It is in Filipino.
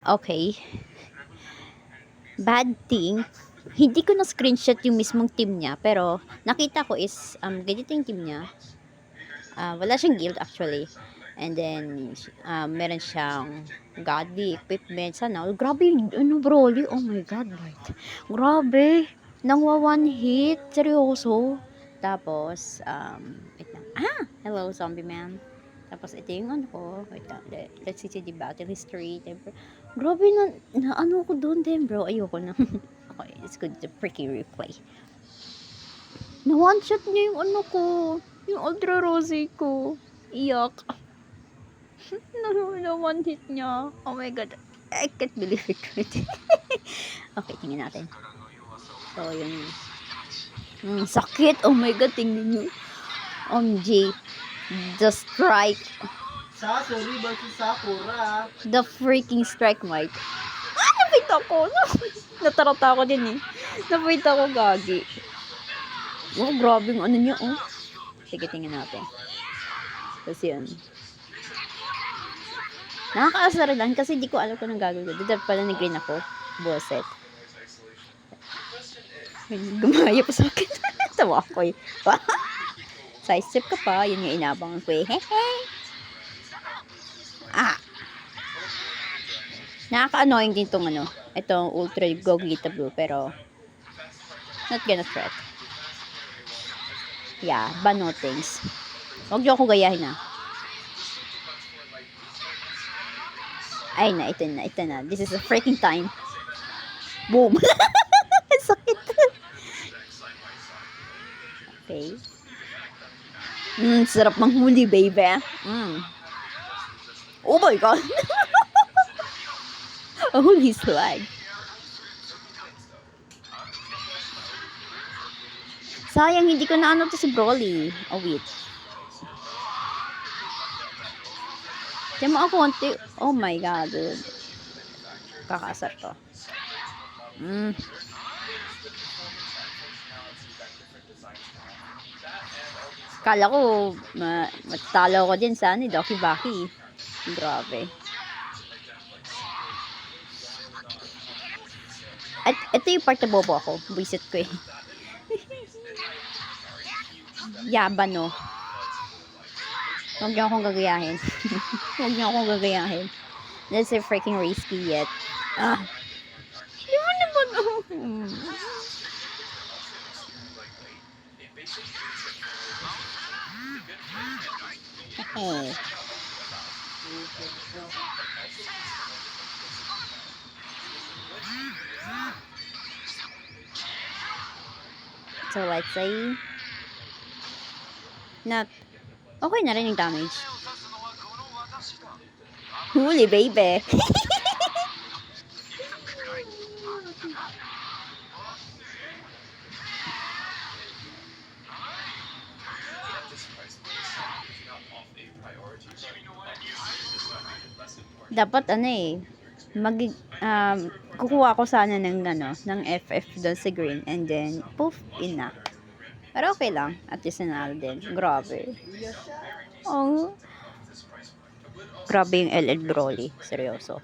Okay. Bad thing, hindi ko na screenshot yung mismong team niya, pero nakita ko is, ganito yung team niya. Wala siyang guild actually. And then, meron siyang godly equipment. Sana, grabe, ano Broly, oh my god, right? Grabe, nangwa one hit, seryoso. Tapos, wait lang. Hello, zombie man. Tapos, ito yung ano ko, wait lang, let's see the battle history. Grabe, na ano ko doon din, bro, ayoko na. Okay, it's good to freaking replay. Na one shot niya yung ano ko, yung Ultra Rosy ko. Iyak. Na one hit niya. Oh my god. I can't believe it. Okay, tingnan natin. So, yun. Sakit. Oh my god, tingnan nyo. OMG. The strike. Sasori versus Sakura. The freaking strike, Mike. Napit ako. Natarata ako din eh. Napit ako, gagi. Oh, grabe yung ano niya, oh. Sige, tingnan natin. Tapos yun. Nakakaasar lang kasi di ko alam kung anong gagawin ko. Dito pala nag-green ako. Buset. Gumaya pa sa akin. Tawa ko eh. Side step ka pa. Yun yung inabangan ko eh. Nakaka-annoying din tong ano. Itong Ultra Gogeta Blue. Pero not gonna threat. Yeah, bano things. Huwag niyo ako gayahin na. Ay na, ito na. This is a freaking time. Boom. Sakit. Okay. Sarap manghuli, baby. Oh my god. Holy slag. Sayang, hindi ko na ano to si Broly. Oh, wait. Diyan mo ako konti. Oh my god, dude. Kakasar to. Kala ko, matalo ko din sa ano, Doki Baki. Grabe. At ito yung part na bobo ako. Buisit ko eh. Yaba, no? Huwag niyo akong gagayahin. Huwag niyo akong gagayahin. That's a freaking risky yet. Di ba naman, oh. Hey. So, let's say, not, okay na rin yung damage. Huli, baby. Dapat ano eh, kukuha ko sana ng FF doon sa green and then poof, in na. Pero okay lang, at least nanalo din. Grabe. Oh. Grabe yung LL Broly, seryoso.